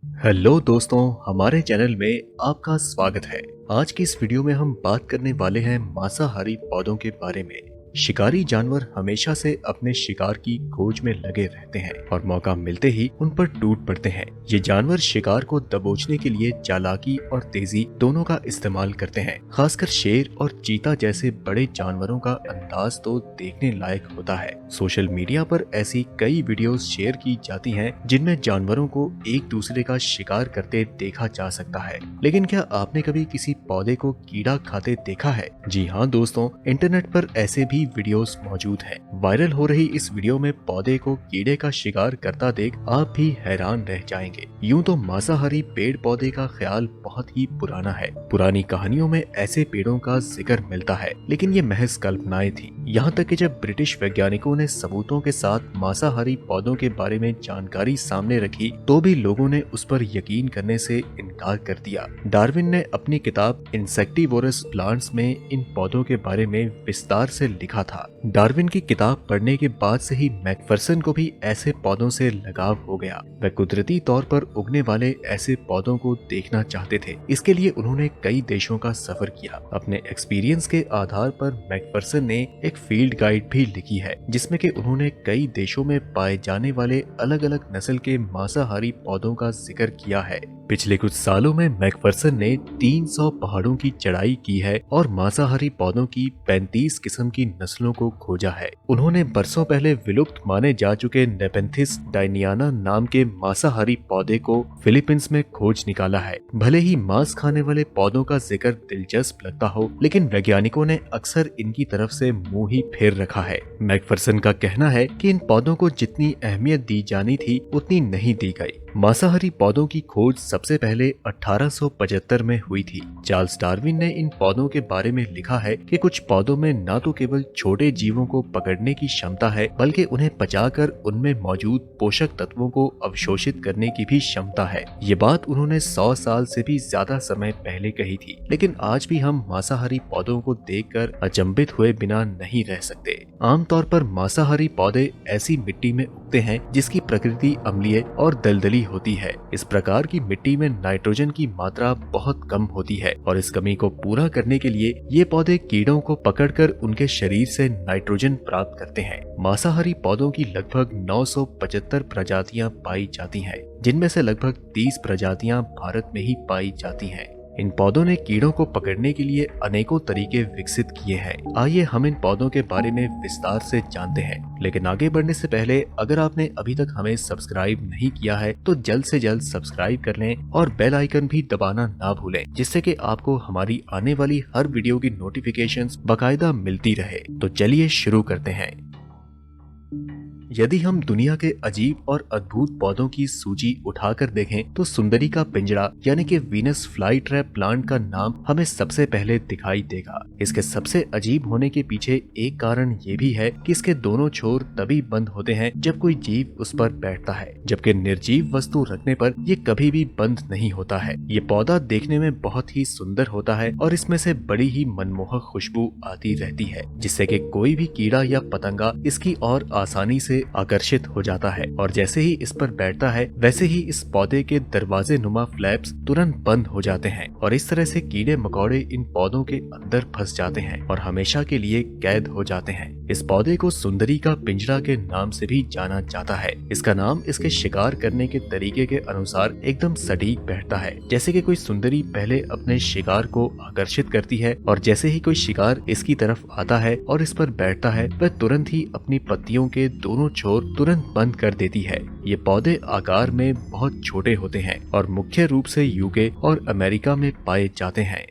Hello दोस्तों, हमारे channel में आपका स्वागत है। आज की इस वीडियो में हम बात करने वाले हैं मांसाहारी पौधों के बारे में। शिकारी जानवर हमेशा से अपने शिकार की खोज में लगे रहते हैं और मौका मिलते ही उन पर टूट पड़ते हैं। ये जानवर शिकार को दबोचने के लिए चालाकी और तेजी दोनों का इस्तेमाल करते हैं। खासकर शेर और चीता जैसे बड़े जानवरों का अंदाज तो देखने लायक होता है। सोशल मीडिया पर ऐसी कई वीडियोस शेयर की जाती हैं जिनमें जानवरों को एक दूसरे का शिकार करते देखा जा सकता है। लेकिन क्या आपने कभी किसी पौधे को कीड़ा खाते देखा है? जी हाँ दोस्तों, इंटरनेट पर ऐसे भी वीडियोस मौजूद हैं। वायरल हो रही इस वीडियो में पौधे को कीड़े का शिकार करता देख आप भी हैरान रह जाएंगे। यूं तो मांसाहारी पेड़ पौधे का ख्याल बहुत ही पुराना है। पुरानी कहानियों में ऐसे पेड़ों का जिक्र मिलता है, लेकिन ये महज कल्पनाएं थी। यहाँ तक कि जब ब्रिटिश वैज्ञानिकों ने सबूतों के साथ मांसाहारी पौधों के बारे में जानकारी सामने रखी तो भी लोगों ने उस पर यकीन करने से इनकार कर दिया। डार्विन ने अपनी किताब इंसेक्टिवोरस प्लांट्स में इन पौधों के बारे में विस्तार से लिखा था। डार्विन की किताब पढ़ने के बाद से ही मैकफरसन को भी ऐसे पौधों से लगाव हो गया। वह कुदरती तौर पर उगने वाले ऐसे पौधों को देखना चाहते थे। इसके लिए उन्होंने कई देशों का सफर किया। अपने एक्सपीरियंस के आधार पर मैकफरसन ने एक फील्ड गाइड भी लिखी है, जिसमें कि उन्होंने कई देशों में पाए जाने वाले अलग अलग नस्ल के मांसाहारी पौधों का जिक्र किया है। पिछले कुछ सालों में मैकफरसन ने 300 पहाड़ों की चढ़ाई की है और मांसाहारी पौधों की 35 किस्म की नस्लों को खोजा है। उन्होंने बरसों पहले विलुप्त माने जा चुके नेपेंथिस डायनियाना नाम के मांसाहारी पौधे को फिलीपींस में खोज निकाला है। भले ही मांस खाने वाले पौधों का जिक्र दिलचस्प लगता हो, लेकिन वैज्ञानिकों ने अक्सर इनकी तरफ से मुंह ही फेर रखा है। मैकफरसन का कहना है कि इन पौधों को जितनी अहमियत दी जानी थी उतनी नहीं दी गई। मांसाहारी पौधों की खोज सबसे पहले 1875 में हुई थी। चार्ल्स डार्विन ने इन पौधों के बारे में लिखा है कि कुछ पौधों में न तो केवल छोटे जीवों को पकड़ने की क्षमता है, बल्कि उन्हें पचाकर उनमें मौजूद पोषक तत्वों को अवशोषित करने की भी क्षमता है। ये बात उन्होंने 100 साल से भी ज्यादा समय पहले कही थी, लेकिन आज भी हम मांसाहारी पौधों को देखकर अचंभित हुए बिना नहीं रह सकते। आमतौर पर मांसाहारी पौधे ऐसी मिट्टी में उगते हैं जिसकी प्रकृति अम्लीय और दलदली होती है। इस प्रकार की मिट्टी में नाइट्रोजन की मात्रा बहुत कम होती है और इस कमी को पूरा करने के लिए ये पौधे कीड़ों को पकड़कर उनके शरीर से नाइट्रोजन प्राप्त करते हैं। मांसाहारी पौधों की लगभग 975 प्रजातियां पाई जाती हैं, जिनमें से लगभग 30 प्रजातियां भारत में ही पाई जाती हैं। इन पौधों ने कीड़ों को पकड़ने के लिए अनेकों तरीके विकसित किए हैं। आइए हम इन पौधों के बारे में विस्तार से जानते हैं। लेकिन आगे बढ़ने से पहले अगर आपने अभी तक हमें सब्सक्राइब नहीं किया है तो जल्द से जल्द सब्सक्राइब कर लें और बेल आइकन भी दबाना ना भूलें, जिससे कि आपको हमारी आने वाली हर वीडियो की नोटिफिकेशंस बाकायदा मिलती रहे। तो चलिए शुरू करते हैं। यदि हम दुनिया के अजीब और अद्भुत पौधों की सूची उठाकर देखें तो सुंदरी का पिंजरा यानी कि वीनस फ्लाई ट्रैप प्लांट का नाम हमें सबसे पहले दिखाई देगा। इसके सबसे अजीब होने के पीछे एक कारण ये भी है कि इसके दोनों छोर तभी बंद होते हैं जब कोई जीव उस पर बैठता है, जबकि निर्जीव वस्तु रखने पर ये कभी भी बंद नहीं होता है। ये पौधा देखने में बहुत ही सुंदर होता है और इसमें से बड़ी ही मनमोहक खुशबू आती रहती है, जिससे कि कोई भी कीड़ा या पतंगा इसकी ओर आसानी से आकर्षित हो जाता है और जैसे ही इस पर बैठता है वैसे ही इस पौधे के दरवाजे नुमा फ्लैप्स तुरंत बंद हो जाते हैं और इस तरह से कीड़े मकोड़े इन पौधों के अंदर फंस जाते हैं और हमेशा के लिए कैद हो जाते हैं। इस पौधे को सुंदरी का पिंजरा के नाम से भी जाना जाता है। इसका नाम इसके शिकार करने के तरीके के अनुसार एकदम सटीक बैठता है। जैसे कि कोई सुंदरी पहले अपने शिकार को आकर्षित करती है और जैसे ही कोई शिकार इसकी तरफ आता है और इस पर बैठता है वह तुरंत ही अपनी पत्तियों के दोनों छोर तुरंत बंद कर देती है। ये पौधे आकार में बहुत छोटे होते हैं और मुख्य रूप से यूके और अमेरिका में पाए जाते हैं।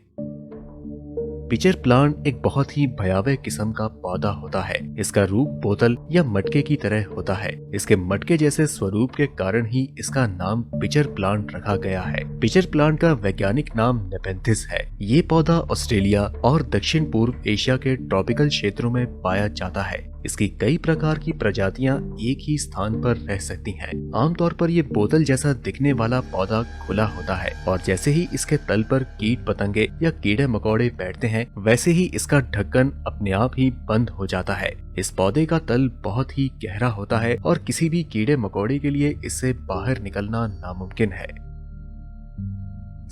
पिचर प्लांट एक बहुत ही भयावह किस्म का पौधा होता है। इसका रूप बोतल या मटके की तरह होता है। इसके मटके जैसे स्वरूप के कारण ही इसका नाम पिचर प्लांट रखा गया है। पिचर प्लांट का वैज्ञानिक नाम नेपेंथिस है। ये पौधा ऑस्ट्रेलिया और दक्षिण पूर्व एशिया के ट्रॉपिकल क्षेत्रों में पाया जाता है। इसकी कई प्रकार की प्रजातियां एक ही स्थान पर रह सकती हैं। आमतौर पर ये बोतल जैसा दिखने वाला पौधा खुला होता है और जैसे ही इसके तल पर कीट पतंगे या कीड़े मकोड़े बैठते हैं वैसे ही इसका ढक्कन अपने आप ही बंद हो जाता है। इस पौधे का तल बहुत ही गहरा होता है और किसी भी कीड़े मकोड़े के लिए इससे बाहर निकलना नामुमकिन है।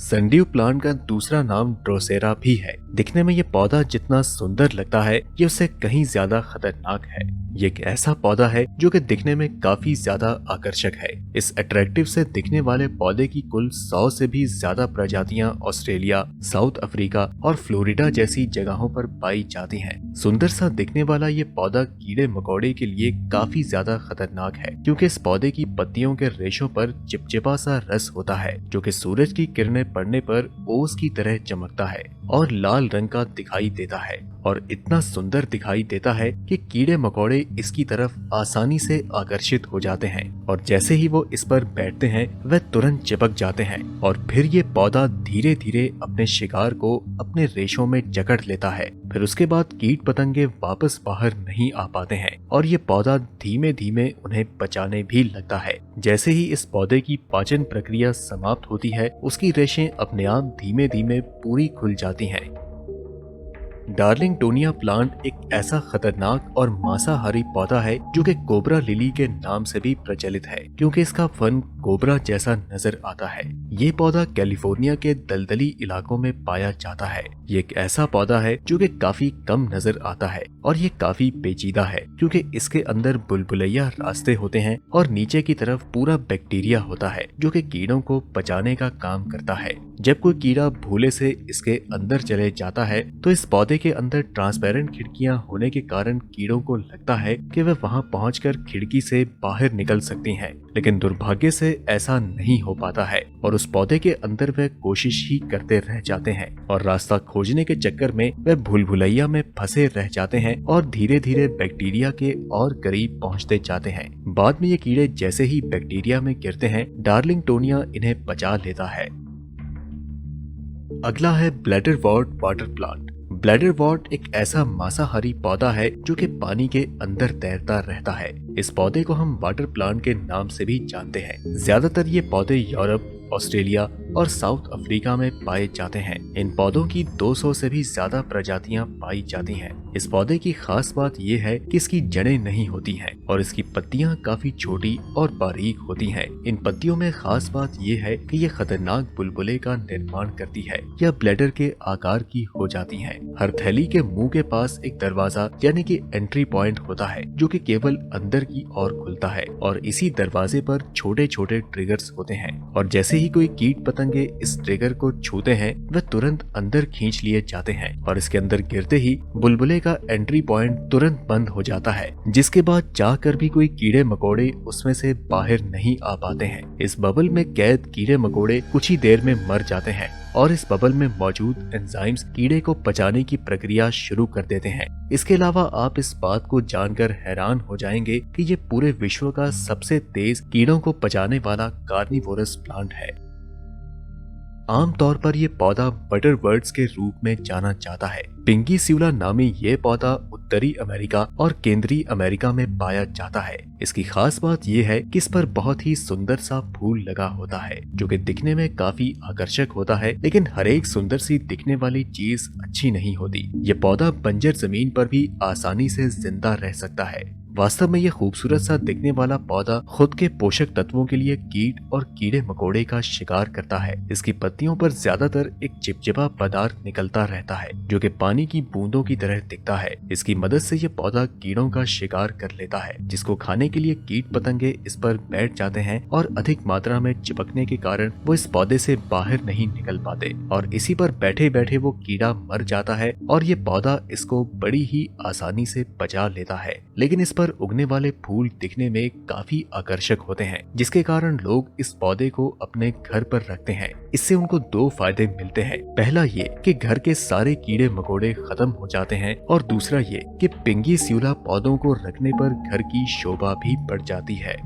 सनड्यू प्लांट का दूसरा नाम ड्रोसेरा भी है। दिखने में ये पौधा जितना सुंदर लगता है ये उससे कहीं ज्यादा खतरनाक है। ये एक ऐसा पौधा है जो कि दिखने में काफी ज्यादा आकर्षक है। इस अट्रैक्टिव से दिखने वाले पौधे की कुल 100 से भी ज्यादा प्रजातियां ऑस्ट्रेलिया, साउथ अफ्रीका और फ्लोरिडा जैसी जगहों पर पाई जाती हैं। सुंदर सा दिखने वाला ये पौधा कीड़े मकोड़े के लिए काफी ज्यादा खतरनाक है, क्योंकि इस पौधे की पत्तियों के रेशों पर चिपचिपा सा रस होता है जो कि सूरज की किरणें पड़ने पर ओस की तरह चमकता है और लाल रंग का दिखाई देता है और इतना सुंदर दिखाई देता है कि कीड़े मकोड़े इसकी तरफ आसानी से आकर्षित हो जाते हैं और जैसे ही वो इस पर बैठते हैं वह तुरंत चिपक जाते हैं और फिर ये पौधा धीरे धीरे अपने शिकार को अपने रेशों में जकड़ लेता है। फिर उसके बाद कीट पतंगे वापस बाहर नहीं आ पाते हैं और ये पौधा धीमे धीमे उन्हें बचाने भी लगता है। जैसे ही इस पौधे की पाचन प्रक्रिया समाप्त होती है उसकी रेशें अपने आप धीमे धीमे पूरी खुल जाती हैं। डार्लिंगटोनिया प्लांट एक ऐसा खतरनाक और मांसाहारी पौधा है जो कि कोबरा लिली के नाम से भी प्रचलित है, क्योंकि इसका फन कोबरा जैसा नजर आता है। ये पौधा कैलिफोर्निया के दलदली इलाकों में पाया जाता है। ये एक ऐसा पौधा है जो कि काफी कम नजर आता है और ये काफी पेचीदा है, क्योंकि इसके अंदर बुलबुलैया रास्ते होते हैं और नीचे की तरफ पूरा बैक्टीरिया होता है जो कि कीड़ों को पचाने का काम करता है। जब कोई कीड़ा भूले से इसके अंदर चले जाता है तो इस पौधे के अंदर ट्रांसपेरेंट खिड़कियां होने के कारण कीड़ों को लगता है कि वह वहां पहुंचकर खिड़की से बाहर निकल सकती हैं, लेकिन दुर्भाग्य से ऐसा नहीं हो पाता है और उस पौधे के अंदर वह कोशिश ही करते रह जाते हैं और रास्ता खोजने के चक्कर में वह भूलभुलैया में फंसे रह जाते हैं और धीरे धीरे बैक्टीरिया के और करीब पहुंचते जाते हैं। बाद में ये कीड़े जैसे ही बैक्टीरिया में गिरते हैं डार्लिंगटोनिया इन्हें बचा लेता है। अगला है ब्लैडरवॉर्ट वाटर प्लांट। ब्लैडरवॉर्ट एक ऐसा मांसाहारी पौधा है जो कि पानी के अंदर तैरता रहता है। इस पौधे को हम वाटर प्लांट के नाम से भी जानते हैं। ज्यादातर ये पौधे यूरोप, ऑस्ट्रेलिया और साउथ अफ्रीका में पाए जाते हैं। इन पौधों की 200 से भी ज्यादा प्रजातियां पाई जाती हैं। इस पौधे की खास बात यह है कि इसकी जड़ें नहीं होती हैं और इसकी पत्तियां काफी छोटी और बारीक होती हैं। इन पत्तियों में खास बात यह है कि ये खतरनाक बुलबुले का निर्माण करती है। यह ब्लैडर के आकार की हो जाती हैं। हर थैली के मुंह के पास एक दरवाजा यानी कि एंट्री पॉइंट होता है जो कि केवल अंदर की ओर खुलता है और इसी दरवाजे पर छोटे छोटे ट्रिगर्स होते हैं और जैसे ही कोई कीट पतंगे इस ट्रिगर को छूते हैं वह तुरंत अंदर खींच लिए जाते हैं और इसके अंदर गिरते ही बुलबुले का एंट्री पॉइंट तुरंत बंद हो जाता है, जिसके बाद चाहकर भी कोई कीड़े मकोड़े उसमें से बाहर नहीं आ पाते हैं। इस बबल में कैद कीड़े मकोड़े कुछ ही देर में मर जाते हैं और इस बबल में मौजूद एंजाइम्स कीड़े को पचाने की प्रक्रिया शुरू कर देते हैं। इसके अलावा आप इस बात को जानकर हैरान हो जाएंगे कि ये पूरे विश्व का सबसे तेज कीड़ों को पचाने वाला कार्निवोरस प्लांट है। आमतौर पर यह पौधा बटरबर्ड्स के रूप में जाना जाता है। पिंगीस्यूला नामी ये पौधा उत्तरी अमेरिका और केंद्रीय अमेरिका में पाया जाता है। इसकी खास बात यह है कि इस पर बहुत ही सुंदर सा फूल लगा होता है जो कि दिखने में काफी आकर्षक होता है, लेकिन हर एक सुंदर सी दिखने वाली चीज अच्छी नहीं होती। ये पौधा बंजर जमीन पर भी आसानी से जिंदा रह सकता है। वास्तव में ये खूबसूरत सा दिखने वाला पौधा खुद के पोषक तत्वों के लिए कीट और कीड़े मकोड़े का शिकार करता है। इसकी पत्तियों पर ज्यादातर एक चिपचिपा पदार्थ निकलता रहता है जो कि पानी की बूंदों की तरह दिखता है। इसकी मदद से ये पौधा कीड़ों का शिकार कर लेता है, जिसको खाने के लिए कीट पतंगे इस पर बैठ जाते हैं और अधिक मात्रा में चिपकने के कारण वो इस पौधे से बाहर नहीं निकल पाते और इसी पर बैठे बैठे वो कीड़ा मर जाता है और ये पौधा इसको बड़ी ही आसानी से पचा लेता है। लेकिन इस पर उगने वाले फूल दिखने में काफी आकर्षक होते हैं, जिसके कारण लोग इस पौधे को अपने घर पर रखते हैं। इससे उनको दो फायदे मिलते हैं। पहला ये कि घर के सारे कीड़े मकोड़े खत्म हो जाते हैं और दूसरा ये कि पिंगीस्यूला पौधों को रखने पर घर की शोभा भी बढ़ जाती है।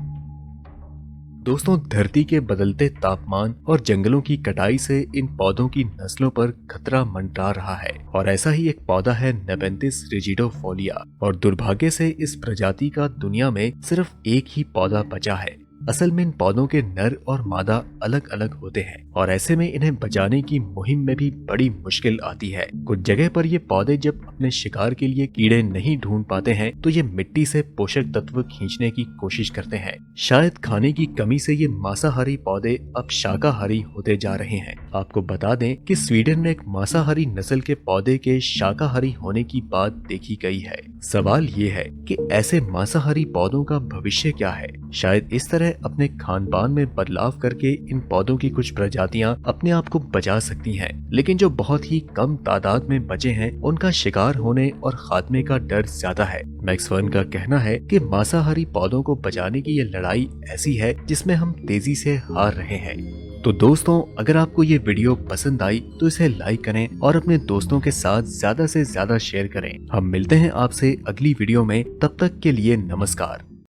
दोस्तों, धरती के बदलते तापमान और जंगलों की कटाई से इन पौधों की नस्लों पर खतरा मंडरा रहा है और ऐसा ही एक पौधा है नेपेंथिस रिजिडोफोलिया और दुर्भाग्य से इस प्रजाति का दुनिया में सिर्फ एक ही पौधा बचा है। असल में इन पौधों के नर और मादा अलग अलग होते हैं और ऐसे में इन्हें बचाने की मुहिम में भी बड़ी मुश्किल आती है। कुछ जगह पर ये पौधे जब अपने शिकार के लिए कीड़े नहीं ढूंढ पाते हैं तो ये मिट्टी से पोषक तत्व खींचने की कोशिश करते हैं। शायद खाने की कमी से ये मांसाहारी पौधे अब शाकाहारी होते जा रहे हैं। आपको बता दें कि स्वीडन में एक मांसाहारी नस्ल के पौधे के शाकाहारी होने की बात देखी गई है। सवाल ये है कि ऐसे मांसाहारी पौधों का भविष्य क्या है। शायद इस तरह अपने खान पान में बदलाव करके इन पौधों की कुछ प्रजातियां अपने आप को बचा सकती हैं, लेकिन जो बहुत ही कम तादाद में बचे हैं उनका शिकार होने और खात्मे का डर ज्यादा है। मैक्स वर्न का कहना है कि मांसाहारी पौधों को बचाने की ये लड़ाई ऐसी है जिसमें हम तेजी से हार रहे हैं। तो दोस्तों, अगर आपको ये वीडियो पसंद आई तो इसे लाइक करें और अपने दोस्तों के साथ ज्यादा से ज्यादा शेयर करें। हम मिलते हैं आपसे अगली वीडियो में, तब तक के लिए नमस्कार।